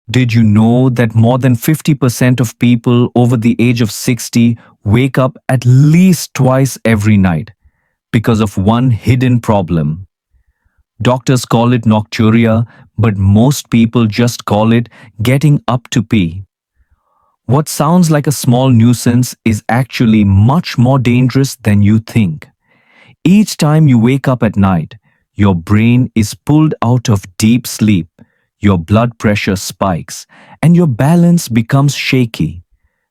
Did you know that more than 50% of people over the age of 60 wake up at least twice every night because of one hidden problem? Doctors call it nocturia, but most people just call it getting up to pee. What sounds like a small nuisance is actually much more dangerous than you think. Each time you wake up at night, your brain is pulled out of deep sleep, your blood pressure spikes, and your balance becomes shaky.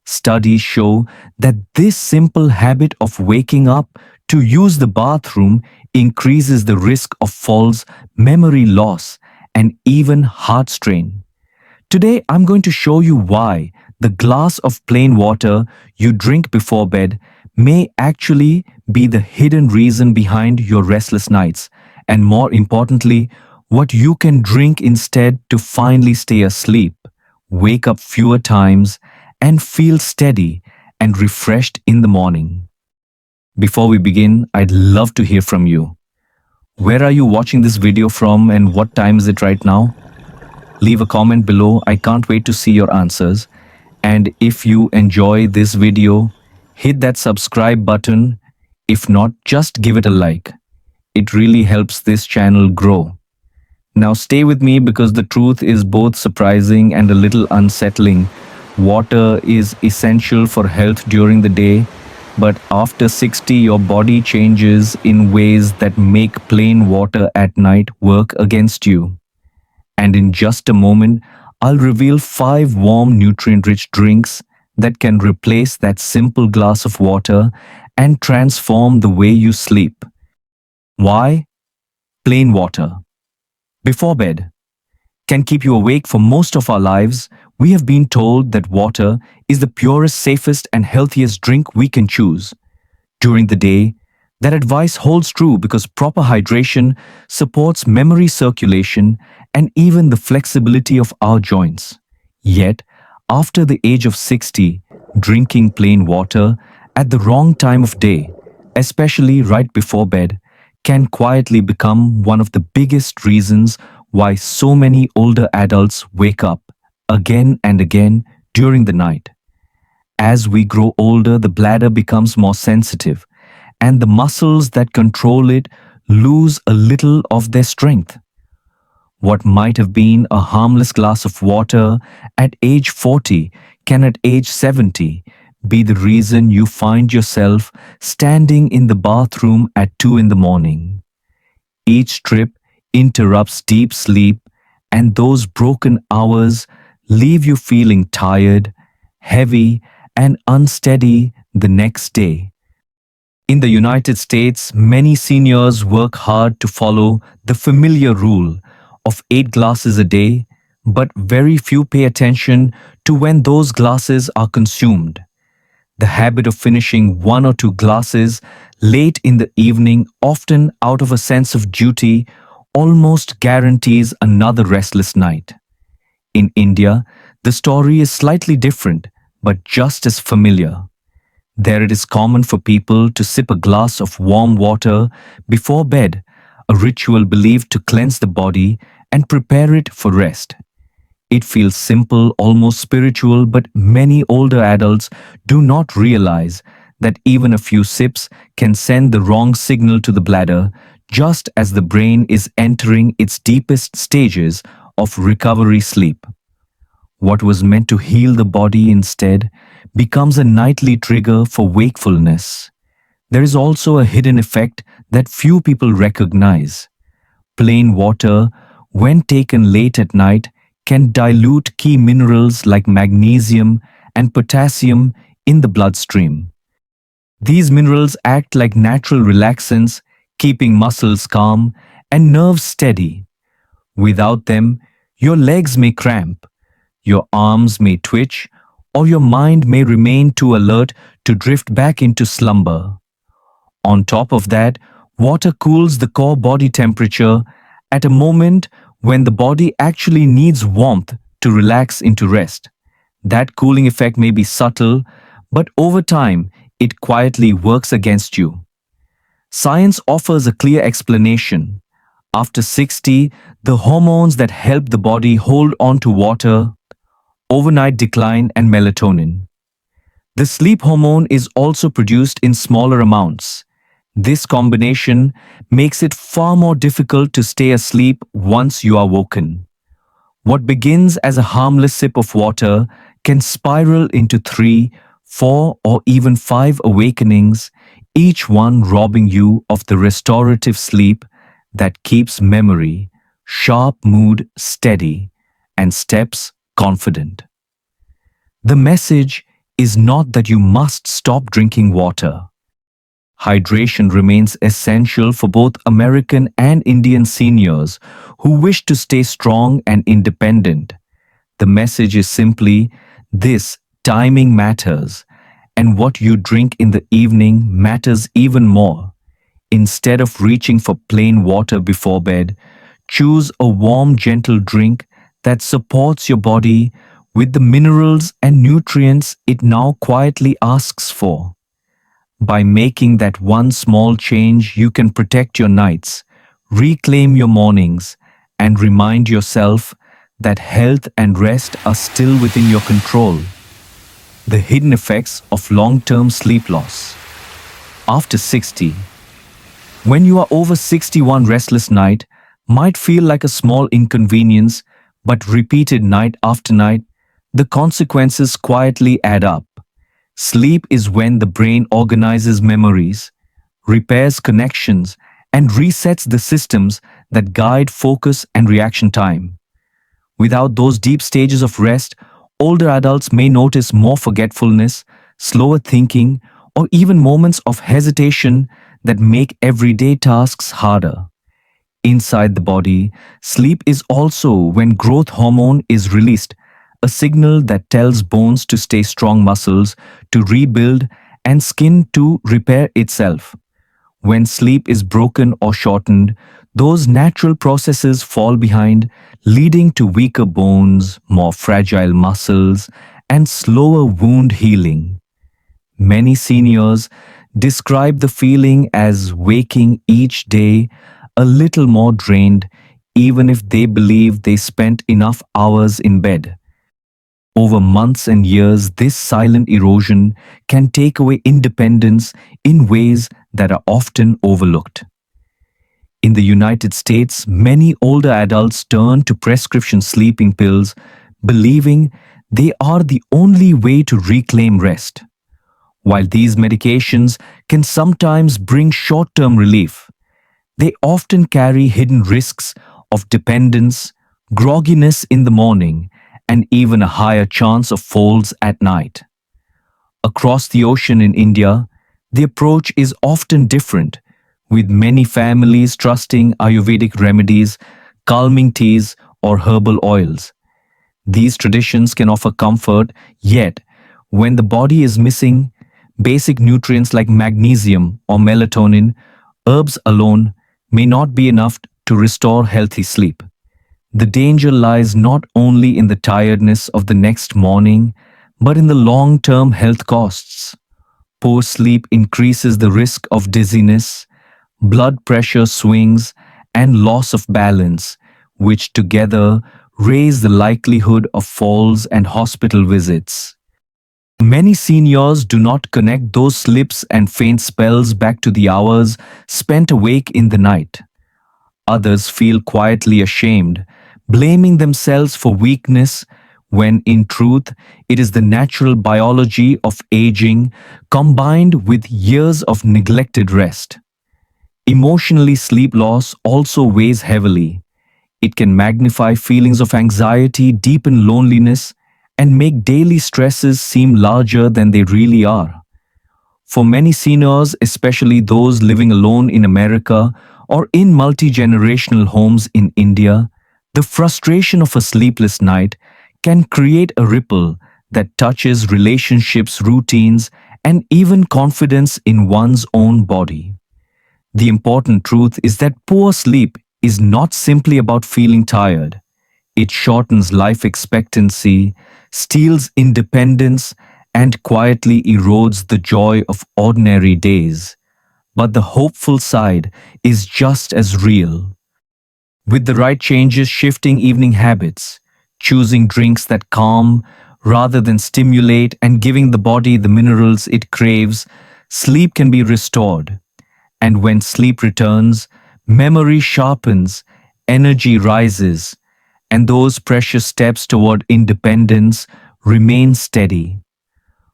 Studies show that this simple habit of waking up to use the bathroom increases the risk of falls, memory loss, and even heart strain. Today, I'm going to show you why the glass of plain water you drink before bed may actually be the hidden reason behind your restless nights, and more importantly, what you can drink instead to finally stay asleep, wake up fewer times, and feel steady and refreshed in the morning. Before we begin, I'd love to hear from you. Where are you watching this video from and what time is it right now? Leave a comment below. I can't wait to see your answers. And if you enjoy this video, hit that subscribe button. If not, just give it a like. It really helps this channel grow. Now stay with me because the truth is both surprising and a little unsettling. Water is essential for health during the day, but after 60 your body changes in ways that make plain water at night work against you. And in just a moment, I'll reveal 5 warm, nutrient-rich drinks that can replace that simple glass of water and transform the way you sleep. Why? Plain water. Before bed. Can keep you awake for most of our lives. We have been told that water is the purest, safest, and healthiest drink we can choose. During the day, that advice holds true because proper hydration supports memory circulation and even the flexibility of our joints. Yet, after the age of 60, drinking plain water at the wrong time of day, especially right before bed, can quietly become one of the biggest reasons why so many older adults wake up again and again during the night. As we grow older, the bladder becomes more sensitive, and the muscles that control it lose a little of their strength. What might have been a harmless glass of water at age 40 can at age 70 be the reason you find yourself standing in the bathroom at 2 in the morning. Each trip interrupts deep sleep, and those broken hours leave you feeling tired, heavy, and unsteady the next day. In the United States, many seniors work hard to follow the familiar rule of 8 glasses a day, but very few pay attention to when those glasses are consumed. The habit of finishing 1 or 2 glasses late in the evening, often out of a sense of duty, almost guarantees another restless night. In India, the story is slightly different, but just as familiar. There it is common for people to sip a glass of warm water before bed, a ritual believed to cleanse the body and prepare it for rest. It feels simple, almost spiritual, but many older adults do not realize that even a few sips can send the wrong signal to the bladder, just as the brain is entering its deepest stages of recovery sleep. What was meant to heal the body instead becomes a nightly trigger for wakefulness. There is also a hidden effect that few people recognize. Plain water, when taken late at night, can dilute key minerals like magnesium and potassium in the bloodstream. These minerals act like natural relaxants, keeping muscles calm and nerves steady. Without them, your legs may cramp, your arms may twitch, or your mind may remain too alert to drift back into slumber. On top of that, water cools the core body temperature at a moment when the body actually needs warmth to relax into rest. That cooling effect may be subtle, but over time, it quietly works against you. Science offers a clear explanation. After 60, the hormones that help the body hold on to water overnight decline, and melatonin. The sleep hormone is also produced in smaller amounts. This combination makes it far more difficult to stay asleep once you are woken. What begins as a harmless sip of water can spiral into 3, 4, or even 5 awakenings, each one robbing you of the restorative sleep that keeps memory, sharp mood steady, and steps confident. The message is not that you must stop drinking water. Hydration remains essential for both American and Indian seniors who wish to stay strong and independent. The message is simply this: timing matters, and what you drink in the evening matters even more. Instead of reaching for plain water before bed, choose a warm, gentle drink that supports your body with the minerals and nutrients it now quietly asks for. By making that one small change, you can protect your nights, reclaim your mornings, and remind yourself that health and rest are still within your control. The hidden effects of long-term sleep loss. After 60, when you are over 61, restless night might feel like a small inconvenience, but repeated night after night, the consequences quietly add up. Sleep is when the brain organizes memories, repairs connections, and resets the systems that guide focus and reaction time. Without those deep stages of rest, older adults may notice more forgetfulness, slower thinking, or even moments of hesitation that make everyday tasks harder. Inside the body, sleep is also when growth hormone is released, a signal that tells bones to stay strong, muscles to rebuild, and skin to repair itself. When sleep is broken or shortened, those natural processes fall behind, leading to weaker bones, more fragile muscles, and slower wound healing. Many seniors describe the feeling as waking each day a little more drained, even if they believe they spent enough hours in bed. Over months and years, this silent erosion can take away independence in ways that are often overlooked. In the United States, many older adults turn to prescription sleeping pills, believing they are the only way to reclaim rest. While these medications can sometimes bring short-term relief, they often carry hidden risks of dependence, grogginess in the morning, and even a higher chance of falls at night. Across the ocean in India, the approach is often different, with many families trusting Ayurvedic remedies, calming teas, or herbal oils. These traditions can offer comfort, yet, when the body is missing basic nutrients like magnesium or melatonin, herbs alone may not be enough to restore healthy sleep. The danger lies not only in the tiredness of the next morning, but in the long-term health costs. Poor sleep increases the risk of dizziness, blood pressure swings, and loss of balance, which together raise the likelihood of falls and hospital visits. Many seniors do not connect those slips and faint spells back to the hours spent awake in the night. Others feel quietly ashamed, blaming themselves for weakness when in truth it is the natural biology of aging combined with years of neglected rest. Emotionally, sleep loss also weighs heavily. It can magnify feelings of anxiety, deepen loneliness, and make daily stresses seem larger than they really are. For many seniors, especially those living alone in America or in multi-generational homes in India, the frustration of a sleepless night can create a ripple that touches relationships, routines, and even confidence in one's own body. The important truth is that poor sleep is not simply about feeling tired. It shortens life expectancy, steals independence, and quietly erodes the joy of ordinary days. But the hopeful side is just as real. With the right changes, shifting evening habits, choosing drinks that calm, Rather than stimulate and giving the body the minerals it craves, sleep can be restored. And when sleep returns, memory sharpens, energy rises, and those precious steps toward independence remain steady.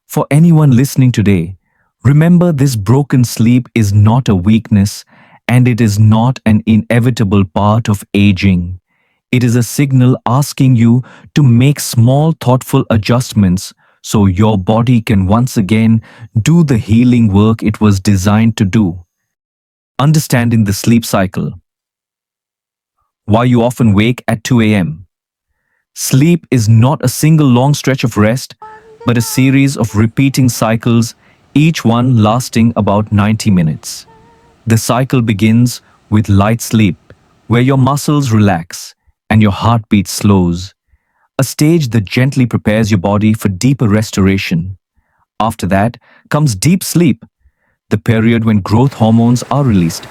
For anyone listening today, remember this: broken sleep is not a weakness, and it is not an inevitable part of aging. It is a signal asking you to make small, thoughtful adjustments so your body can once again do the healing work it was designed to do. Understanding the sleep cycle. Why you often wake at 2 a.m. Sleep is not a single long stretch of rest, but a series of repeating cycles, each one lasting about 90 minutes. The cycle begins with light sleep, where your muscles relax and your heartbeat slows, a stage that gently prepares your body for deeper restoration. After that comes deep sleep, the period when growth hormones are released,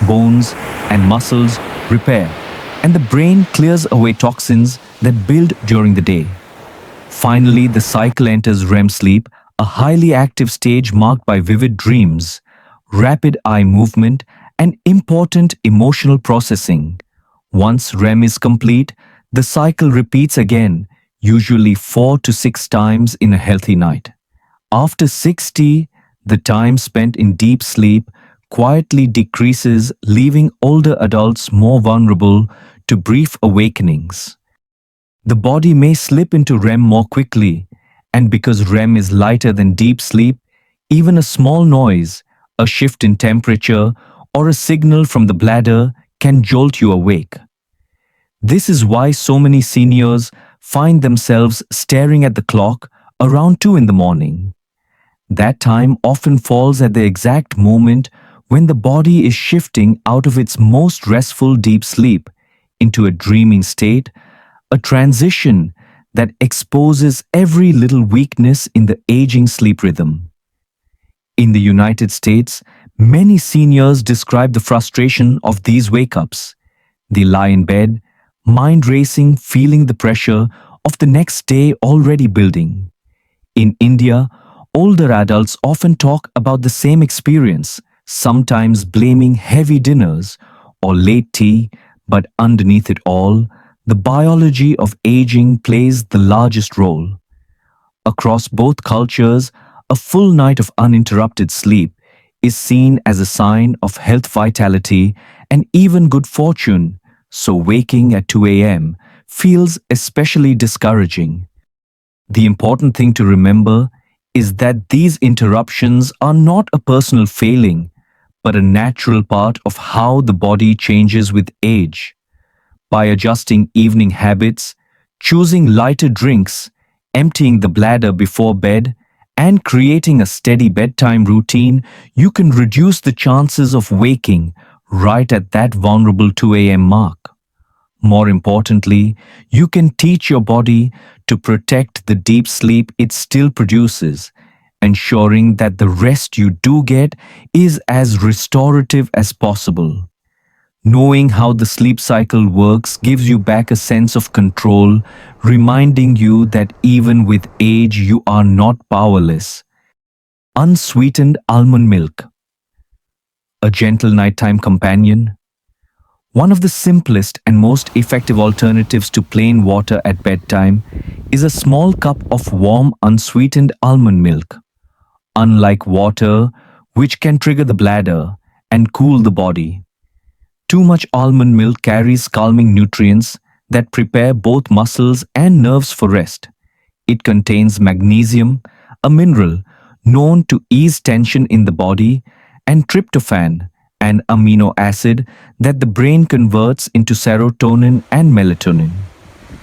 bones and muscles repair, and the brain clears away toxins that build during the day. Finally, the cycle enters REM sleep, a highly active stage marked by vivid dreams, rapid eye movement, and important emotional processing. Once REM is complete, the cycle repeats again, usually 4 to 6 times in a healthy night. After 60, the time spent in deep sleep quietly decreases, leaving older adults more vulnerable to brief awakenings. The body may slip into REM more quickly, and because REM is lighter than deep sleep, even a small noise, a shift in temperature, or a signal from the bladder can jolt you awake. This is why so many seniors find themselves staring at the clock around 2 in the morning. That time often falls at the exact moment when the body is shifting out of its most restful deep sleep into a dreaming state, a transition that exposes every little weakness in the aging sleep rhythm. In the United States, many seniors describe the frustration of these wake-ups. They lie in bed, mind racing, feeling the pressure of the next day already building. In India, older adults often talk about the same experience, sometimes blaming heavy dinners or late tea, but underneath it all, the biology of aging plays the largest role. Across both cultures, a full night of uninterrupted sleep is seen as a sign of health vitality and even good fortune, so waking at 2 a.m. feels especially discouraging. The important thing to remember is that these interruptions are not a personal failing, but a natural part of how the body changes with age. By adjusting evening habits, choosing lighter drinks, emptying the bladder before bed, and creating a steady bedtime routine, you can reduce the chances of waking right at that vulnerable 2 a.m. mark. More importantly, you can teach your body to protect the deep sleep it still produces, ensuring that the rest you do get is as restorative as possible. Knowing how the sleep cycle works gives you back a sense of control, reminding you that even with age you are not powerless. Unsweetened almond milk, a gentle nighttime companion. One of the simplest and most effective alternatives to plain water at bedtime is a small cup of warm, unsweetened almond milk. Unlike water, which can trigger the bladder and cool the body, too much almond milk carries calming nutrients that prepare both muscles and nerves for rest. It contains magnesium, a mineral known to ease tension in the body, and tryptophan, an amino acid that the brain converts into serotonin and melatonin,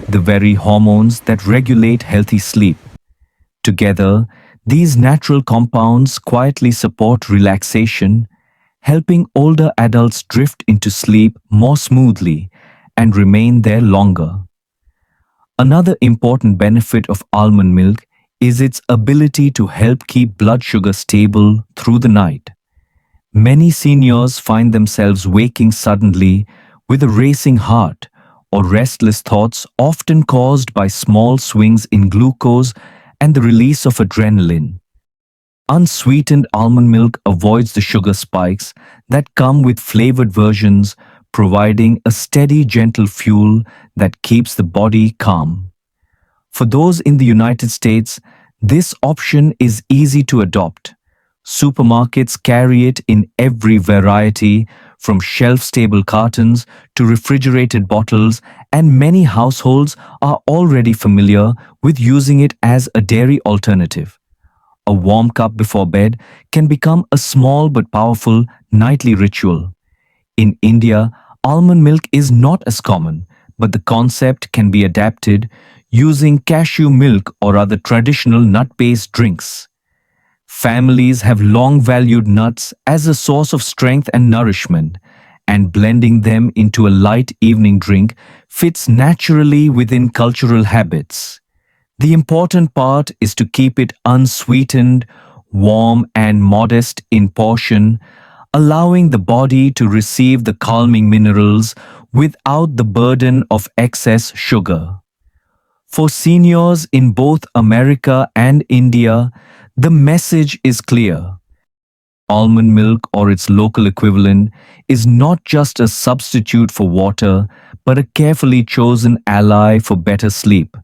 the very hormones that regulate healthy sleep. Together, these natural compounds quietly support relaxation, helping older adults drift into sleep more smoothly and remain there longer. Another important benefit of almond milk is its ability to help keep blood sugar stable through the night. Many seniors find themselves waking suddenly with a racing heart or restless thoughts often caused by small swings in glucose and the release of adrenaline. Unsweetened almond milk avoids the sugar spikes that come with flavored versions, providing a steady, gentle fuel that keeps the body calm. For those in the United States, this option is easy to adopt. Supermarkets carry it in every variety, from shelf-stable cartons to refrigerated bottles, and many households are already familiar with using it as a dairy alternative. A warm cup before bed can become a small but powerful nightly ritual. In India, almond milk is not as common, but the concept can be adapted using cashew milk or other traditional nut-based drinks. Families have long valued nuts as a source of strength and nourishment, and blending them into a light evening drink fits naturally within cultural habits. The important part is to keep it unsweetened, warm, and modest in portion, allowing the body to receive the calming minerals without the burden of excess sugar. For seniors in both America and India, the message is clear. Almond milk or its local equivalent is not just a substitute for water, but a carefully chosen ally for better sleep.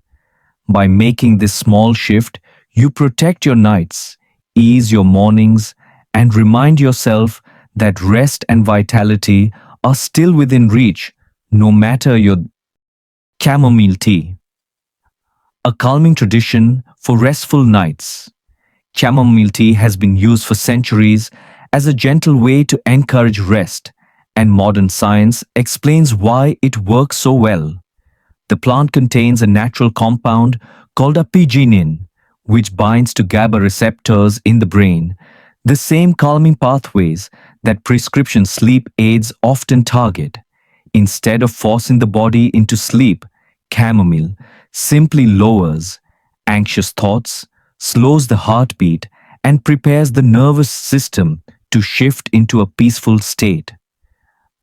By making this small shift, you protect your nights, ease your mornings, and remind yourself that rest and vitality are still within reach, no matter your chamomile tea. A calming tradition for restful nights. Chamomile tea has been used for centuries as a gentle way to encourage rest, and modern science explains why it works so well. The plant contains a natural compound called apigenin, which binds to GABA receptors in the brain, the same calming pathways that prescription sleep aids often target. Instead of forcing the body into sleep, chamomile simply lowers anxious thoughts, slows the heartbeat, and prepares the nervous system to shift into a peaceful state.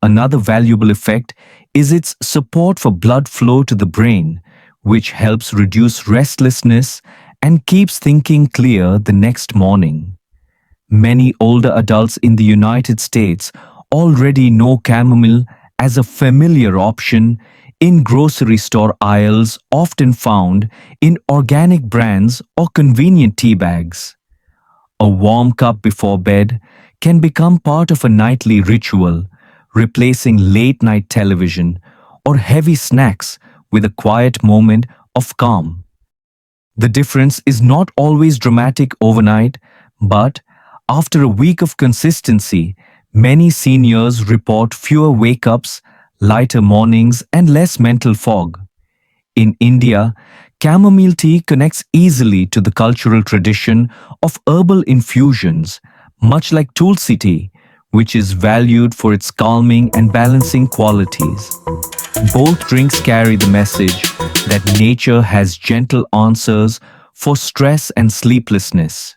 Another valuable effect is its support for blood flow to the brain, which helps reduce restlessness and keeps thinking clear the next morning. Many older adults in the United States already know chamomile as a familiar option in grocery store aisles, often found in organic brands or convenient tea bags. A warm cup before bed can become part of a nightly ritual, replacing late-night television or heavy snacks with a quiet moment of calm. The difference is not always dramatic overnight, but after a week of consistency, many seniors report fewer wake-ups, lighter mornings, and less mental fog. In India, chamomile tea connects easily to the cultural tradition of herbal infusions, much like tulsi tea, which is valued for its calming and balancing qualities. Both drinks carry the message that nature has gentle answers for stress and sleeplessness.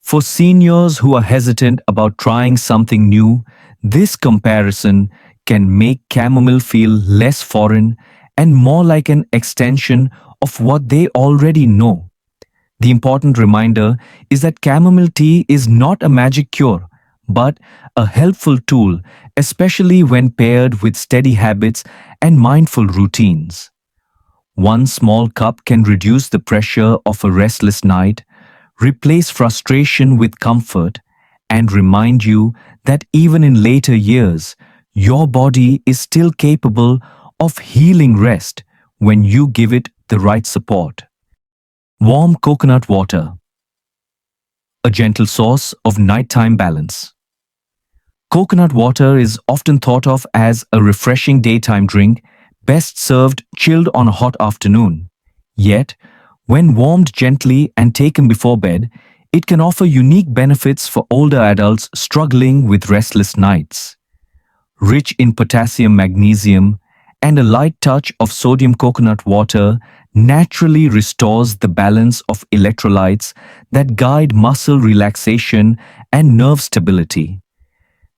For seniors who are hesitant about trying something new, this comparison can make chamomile feel less foreign and more like an extension of what they already know. The important reminder is that chamomile tea is not a magic cure, but a helpful tool, especially when paired with steady habits and mindful routines. One small cup can reduce the pressure of a restless night, replace frustration with comfort, and remind you that even in later years, your body is still capable of healing rest when you give it the right support. Warm coconut water, a gentle source of nighttime balance. Coconut water is often thought of as a refreshing daytime drink, best served chilled on a hot afternoon. Yet, when warmed gently and taken before bed, it can offer unique benefits for older adults struggling with restless nights. Rich in potassium, magnesium, and a light touch of sodium, coconut water naturally restores the balance of electrolytes that guide muscle relaxation and nerve stability.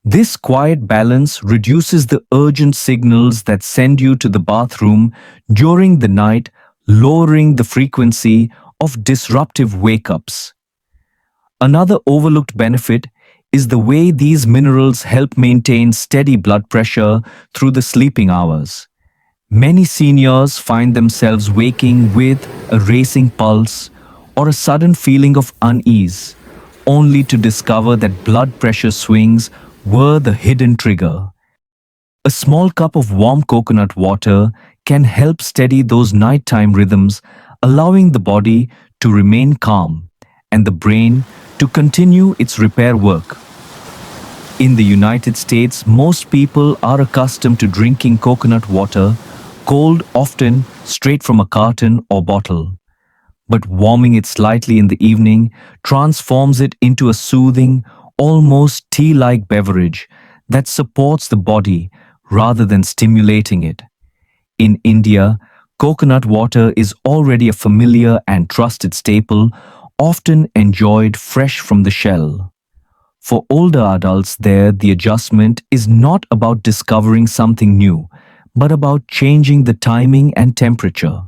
This quiet balance reduces the urgent signals that send you to the bathroom during the night, lowering the frequency of disruptive wake-ups. Another overlooked benefit is the way these minerals help maintain steady blood pressure through the sleeping hours. Many seniors find themselves waking with a racing pulse or a sudden feeling of unease, only to discover that blood pressure swings were the hidden trigger. A small cup of warm coconut water can help steady those nighttime rhythms, allowing the body to remain calm and the brain to continue its repair work. In the United States, most people are accustomed to drinking coconut water cold, often straight from a carton or bottle. But warming it slightly in the evening transforms it into a soothing, almost tea-like beverage that supports the body rather than stimulating it. In India, coconut water is already a familiar and trusted staple, often enjoyed fresh from the shell. For older adults there, the adjustment is not about discovering something new, but about changing the timing and temperature.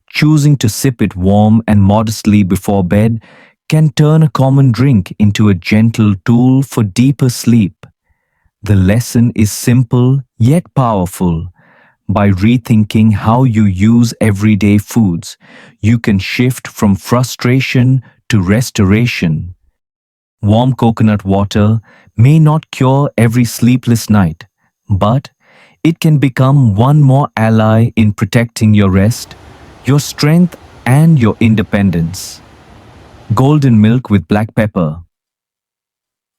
Choosing to sip it warm and modestly before bed can turn a common drink into a gentle tool for deeper sleep. The lesson is simple yet powerful. By rethinking how you use everyday foods, you can shift from frustration to restoration. Warm coconut water may not cure every sleepless night, but it can become one more ally in protecting your rest, your strength, and your independence. Golden milk with black pepper,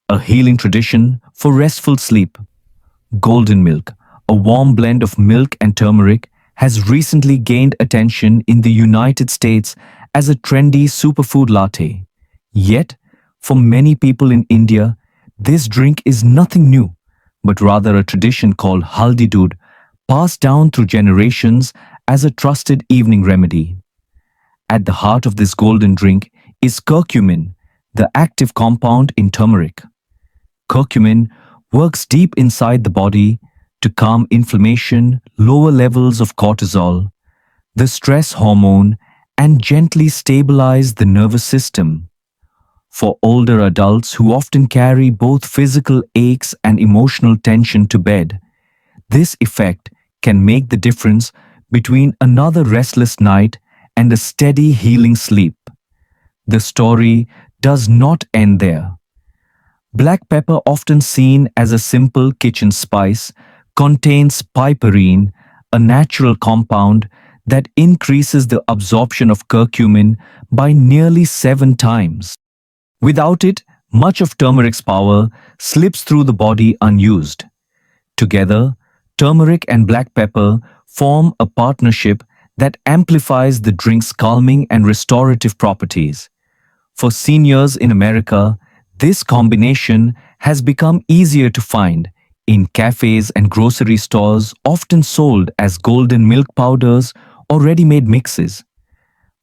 a healing tradition for restful sleep. Golden milk, a warm blend of milk and turmeric, has recently gained attention in the United States as a trendy superfood latte. Yet, for many people in India, this drink is nothing new, but rather a tradition called haldi doodh, passed down through generations as a trusted evening remedy. At the heart of this golden drink is curcumin, the active compound in turmeric. Curcumin works deep inside the body to calm inflammation, lower levels of cortisol, the stress hormone, and gently stabilize the nervous system. For older adults who often carry both physical aches and emotional tension to bed, this effect can make the difference between another restless night and a steady healing sleep. The story does not end there. Black pepper, often seen as a simple kitchen spice, contains piperine, a natural compound that increases the absorption of curcumin by nearly 7 times. Without it, much of turmeric's power slips through the body unused. Together, turmeric and black pepper form a partnership that amplifies the drink's calming and restorative properties. For seniors in America, this combination has become easier to find in cafes and grocery stores, often sold as golden milk powders or ready-made mixes.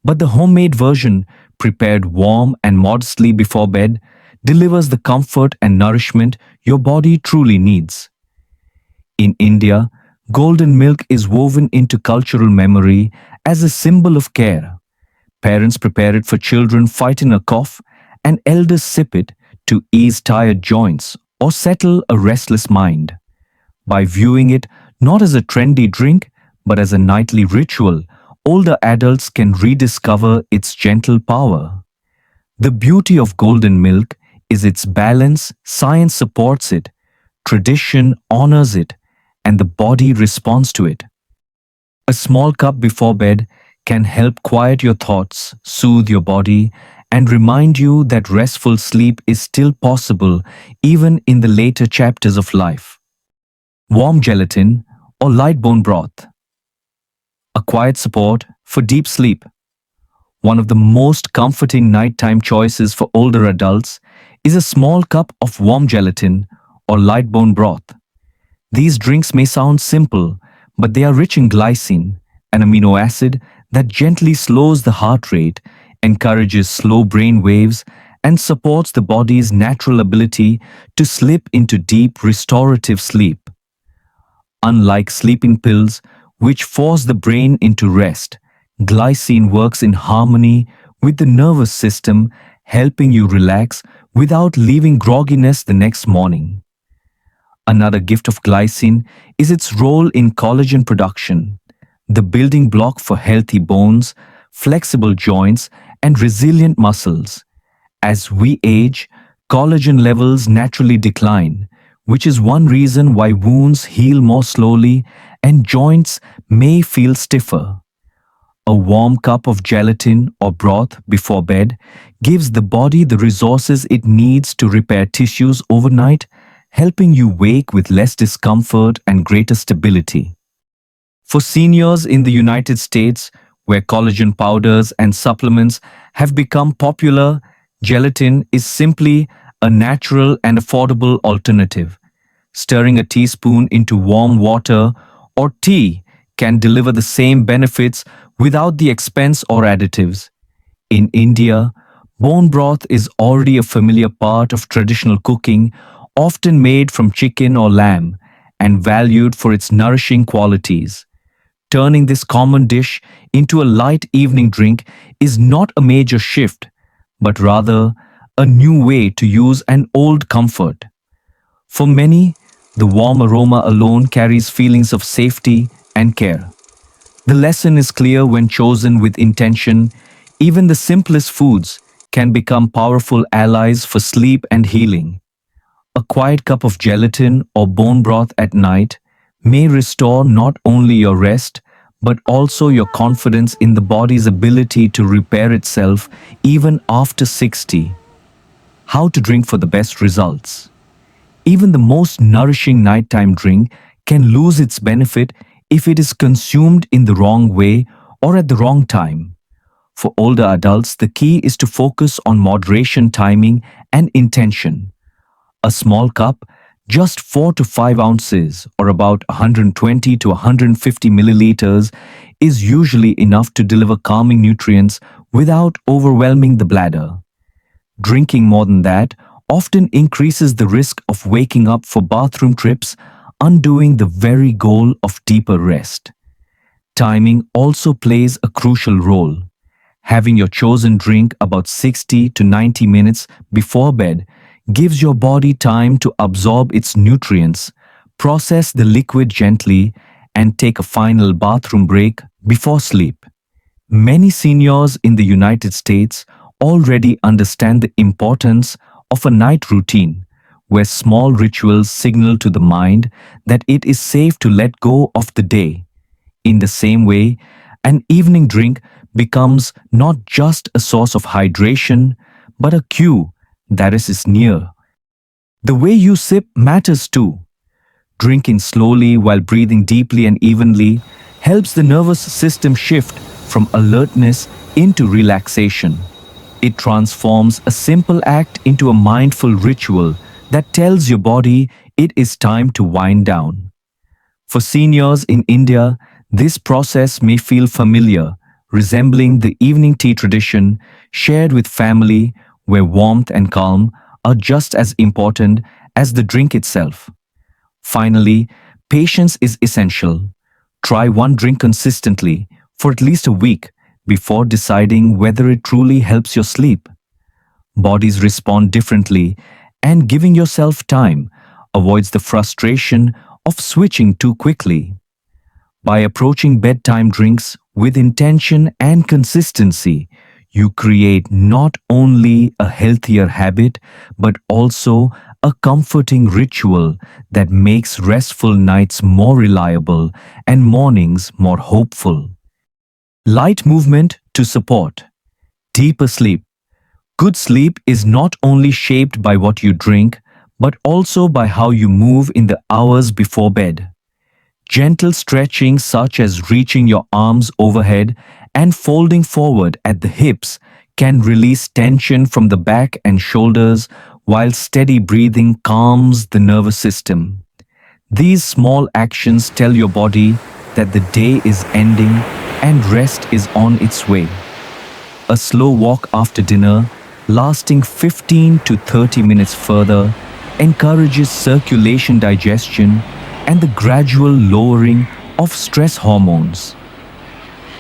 But the homemade version, prepared warm and modestly before bed, delivers the comfort and nourishment your body truly needs. In India, golden milk is woven into cultural memory as a symbol of care. Parents prepare it for children fighting a cough, and elders sip it to ease tired joints or settle a restless mind. By viewing it not as a trendy drink, but as a nightly ritual, older adults can rediscover its gentle power. The beauty of golden milk is its balance. Science supports it, tradition honors it, and the body responds to it. A small cup before bed can help quiet your thoughts, soothe your body, and remind you that restful sleep is still possible even in the later chapters of life. Warm gelatin or light bone broth, a quiet support for deep sleep. One of the most comforting nighttime choices for older adults is a small cup of warm gelatin or light bone broth. These drinks may sound simple, but they are rich in glycine, an amino acid that gently slows the heart rate, encourages slow brain waves, and supports the body's natural ability to slip into deep restorative sleep. Unlike sleeping pills, which force the brain into rest, glycine works in harmony with the nervous system, helping you relax without leaving grogginess the next morning. Another gift of glycine is its role in collagen production, the building block for healthy bones, flexible joints, and resilient muscles. As we age, collagen levels naturally decline, which is one reason why wounds heal more slowly and joints may feel stiffer. A warm cup of gelatin or broth before bed gives the body the resources it needs to repair tissues overnight, helping you wake with less discomfort and greater stability. For seniors in the United States, where collagen powders and supplements have become popular, gelatin is simply a natural and affordable alternative. Stirring a teaspoon into warm water or tea can deliver the same benefits without the expense or additives. In India, bone broth is already a familiar part of traditional cooking, often made from chicken or lamb, and valued for its nourishing qualities. Turning this common dish into a light evening drink is not a major shift, but rather a new way to use an old comfort. For many, the warm aroma alone carries feelings of safety and care. The lesson is clear when chosen with intention. Even the simplest foods can become powerful allies for sleep and healing. A quiet cup of gelatin or bone broth at night may restore not only your rest, but also your confidence in the body's ability to repair itself even after 60. How to drink for the best results. Even the most nourishing nighttime drink can lose its benefit if it is consumed in the wrong way or at the wrong time. For older adults, the key is to focus on moderation, timing, and intention. A small cup, just 4 to 5 ounces or about 120 to 150 milliliters, is usually enough to deliver calming nutrients without overwhelming the bladder. Drinking more than that often increases the risk of waking up for bathroom trips, undoing the very goal of deeper rest. Timing also plays a crucial role. Having your chosen drink about 60 to 90 minutes before bed gives your body time to absorb its nutrients, process the liquid gently, and take a final bathroom break before sleep. Many seniors in the United States already understand the importance of a night routine, where small rituals signal to the mind that it is safe to let go of the day. In the same way, an evening drink becomes not just a source of hydration, but a cue that is near. The way you sip matters too. Drinking slowly while breathing deeply and evenly helps the nervous system shift from alertness into relaxation. It transforms a simple act into a mindful ritual that tells your body it is time to wind down. For seniors in India, this process may feel familiar, resembling the evening tea tradition shared with family, where warmth and calm are just as important as the drink itself. Finally, patience is essential. Try one drink consistently for at least a week before deciding whether it truly helps your sleep. Bodies respond differently, and giving yourself time avoids the frustration of switching too quickly. By approaching bedtime drinks with intention and consistency, you create not only a healthier habit but also a comforting ritual that makes restful nights more reliable and mornings more hopeful. Light movement to support deeper sleep. Good sleep is not only shaped by what you drink, but also by how you move in the hours before bed. Gentle stretching, such as reaching your arms overhead and folding forward at the hips, can release tension from the back and shoulders, while steady breathing calms the nervous system. These small actions tell your body that the day is ending and rest is on its way. A slow walk after dinner, lasting 15 to 30 minutes further, encourages circulation digestion and the gradual lowering of stress hormones.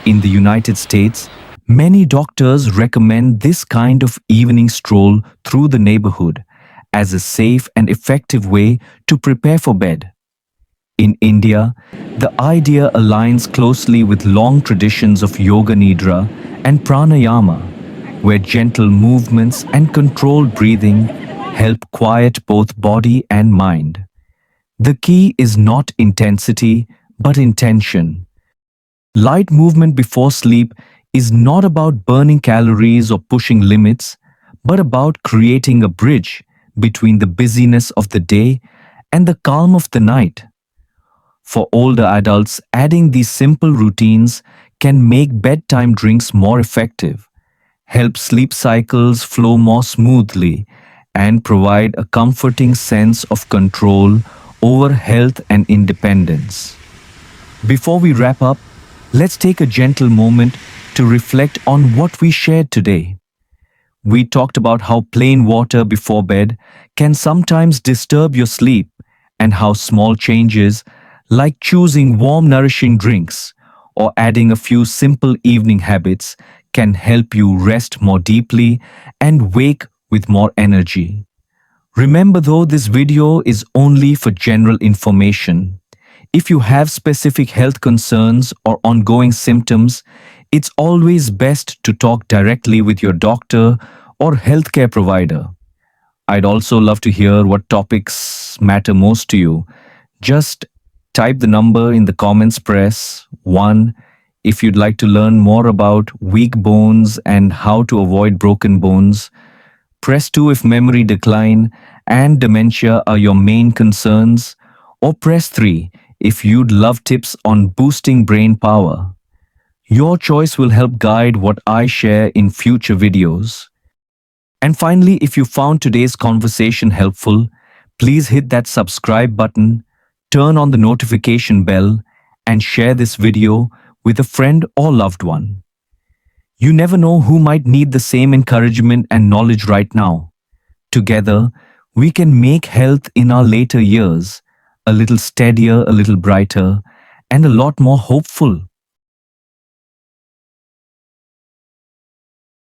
In the United States, many doctors recommend this kind of evening stroll through the neighborhood as a safe and effective way to prepare for bed. In India, the idea aligns closely with long traditions of yoga nidra and pranayama, where gentle movements and controlled breathing help quiet both body and mind. The key is not intensity, but intention. Light movement before sleep is not about burning calories or pushing limits, but about creating a bridge between the busyness of the day and the calm of the night. For older adults, adding these simple routines can make bedtime drinks more effective, help sleep cycles flow more smoothly, and provide a comforting sense of control over health and independence. Before we wrap up, let's take a gentle moment to reflect on what we shared today. We talked about how plain water before bed can sometimes disturb your sleep and how small changes, like choosing warm, nourishing drinks or adding a few simple evening habits, can help you rest more deeply and wake with more energy. Remember though, this video is only for general information. If you have specific health concerns or ongoing symptoms, it's always best to talk directly with your doctor or healthcare provider. I'd also love to hear what topics matter most to you. Just type the number in the comments, press 1 if you'd like to learn more about weak bones and how to avoid broken bones. Press 2 if memory decline and dementia are your main concerns, or press 3 if you'd love tips on boosting brain power. Your choice will help guide what I share in future videos. And finally, if you found today's conversation helpful, please hit that subscribe button, turn on the notification bell, and share this video with a friend or loved one. You never know who might need the same encouragement and knowledge right now. Together, we can make health in our later years a little steadier, a little brighter, and a lot more hopeful.